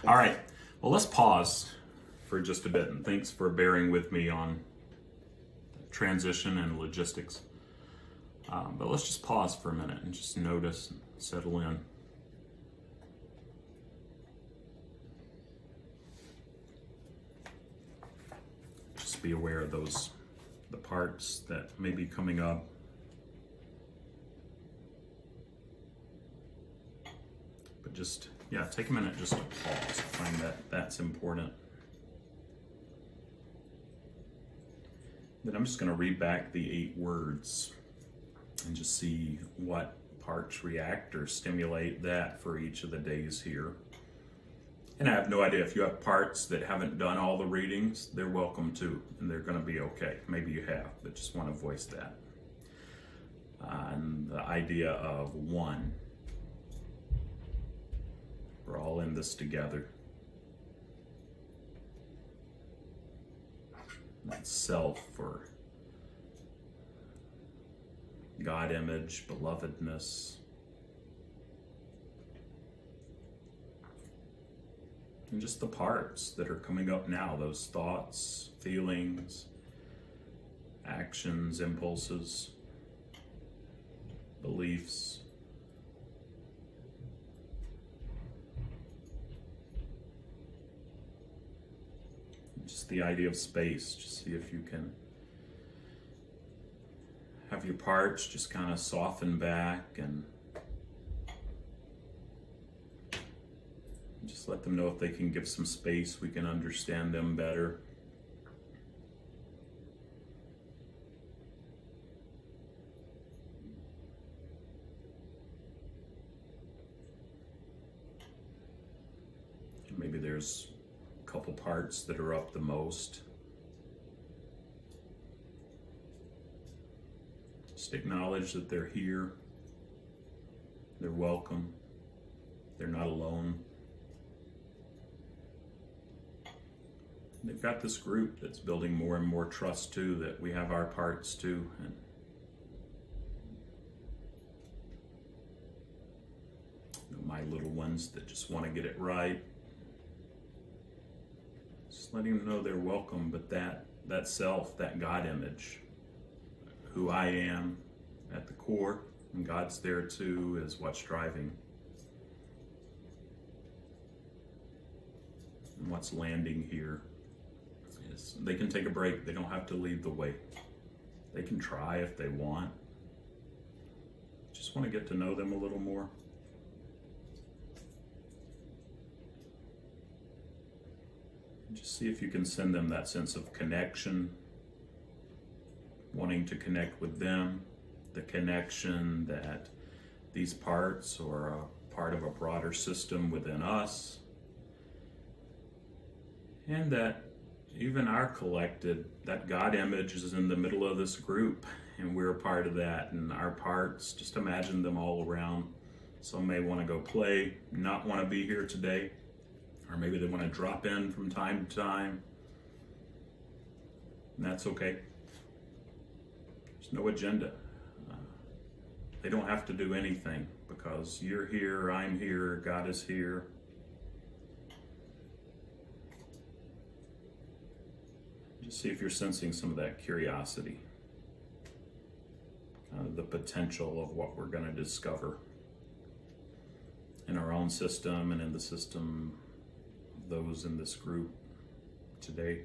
All right, well, let's pause for just a bit, and thanks for bearing with me on transition and logistics. But let's just pause for a minute and just notice and settle in. Just be aware of the parts that may be coming up. But just, take a minute just to pause. I find that's important. Then I'm just going to read back the 8 words and just see what parts react or stimulate that for each of the days here. And I have no idea if you have parts that haven't done all the readings, they're welcome too, and they're going to be okay. Maybe you have, but just want to voice that. And the idea of one. We're all in this together. That self or God image, belovedness. And just the parts that are coming up now, those thoughts, feelings, actions, impulses, beliefs. Just the idea of space, just see if you can have your parts just kind of soften back and just let them know if they can give some space, we can understand them better. And maybe there's a couple parts that are up the most. Just acknowledge that they're here, they're welcome, they're not alone. They've got this group that's building more and more trust too, that we have our parts too. And my little ones that just want to get it right. Just letting them know they're welcome, but that self, that God image, who I am at the core, and God's there too, is what's driving. And what's landing here is they can take a break. They don't have to lead the way. They can try if they want. Just want to get to know them a little more. Just see if you can send them that sense of connection, wanting to connect with them, the connection that these parts are a part of a broader system within us, and that even our collected, that God image is in the middle of this group, and we're a part of that, and our parts, just imagine them all around. Some may want to go play, not want to be here today, or maybe they want to drop in from time to time, and that's okay. There's no agenda. They don't have to do anything because you're here, I'm here, God is here. Just see if you're sensing some of that curiosity, the potential of what we're going to discover in our own system and in the system of those in this group today.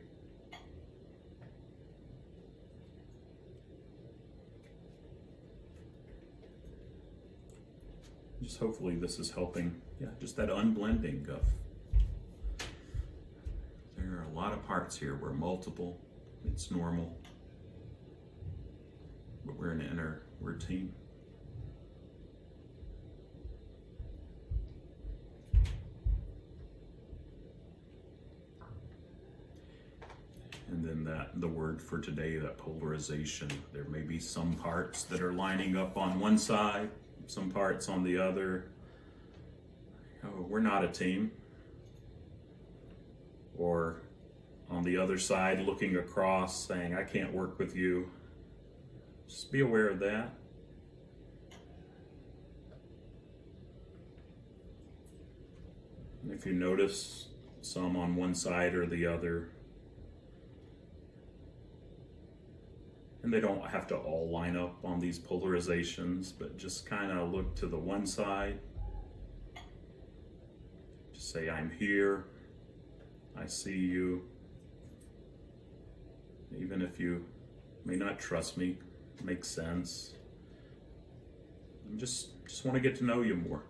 Just hopefully this is helping, just that unblending of, there are a lot of parts here. We're multiple, it's normal, but we're we're a team. And then the word for today, that polarization. There may be some parts that are lining up on one side, some parts on the other. We're not a team. Or on the other side, looking across, saying, I can't work with you. Just be aware of that. And if you notice some on one side or the other, and they don't have to all line up on these polarizations, but just kind of look to the one side. Just say, I'm here, I see you. Even if you may not trust me, it makes sense. I just want to get to know you more.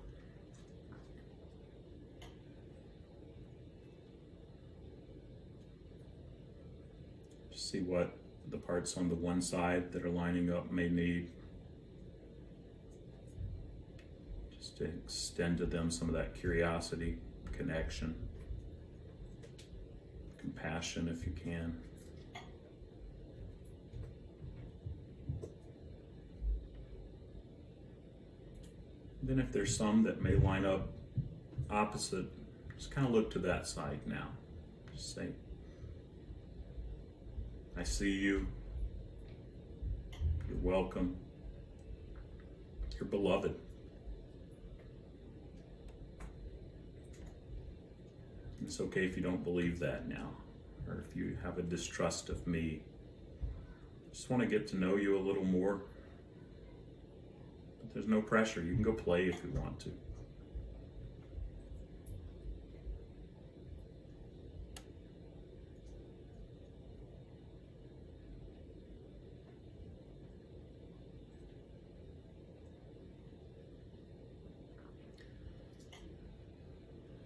Just see what the parts on the one side that are lining up may need. Just to extend to them some of that curiosity, connection, compassion if you can. Then if there's some that may line up opposite, just kind of look to that side now. Just say, I see you, you're welcome, you're beloved. It's okay if you don't believe that now, or if you have a distrust of me. Just want to get to know you a little more. But there's no pressure. You can go play if you want to.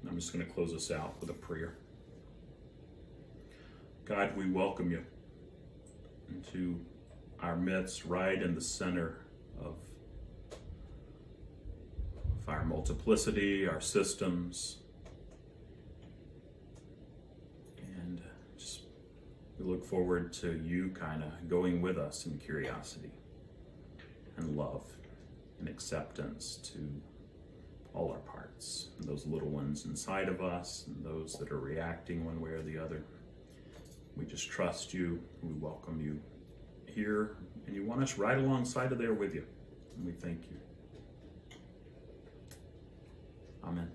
I'm just going to close this out with a prayer. God, we welcome you into our midst, right in the center of our multiplicity, our systems, and just we look forward to you kind of going with us in curiosity and love and acceptance to all our parts, and those little ones inside of us and those that are reacting one way or the other. We just trust you, we welcome you here, and you want us right alongside of there with you, and we thank you. Amen.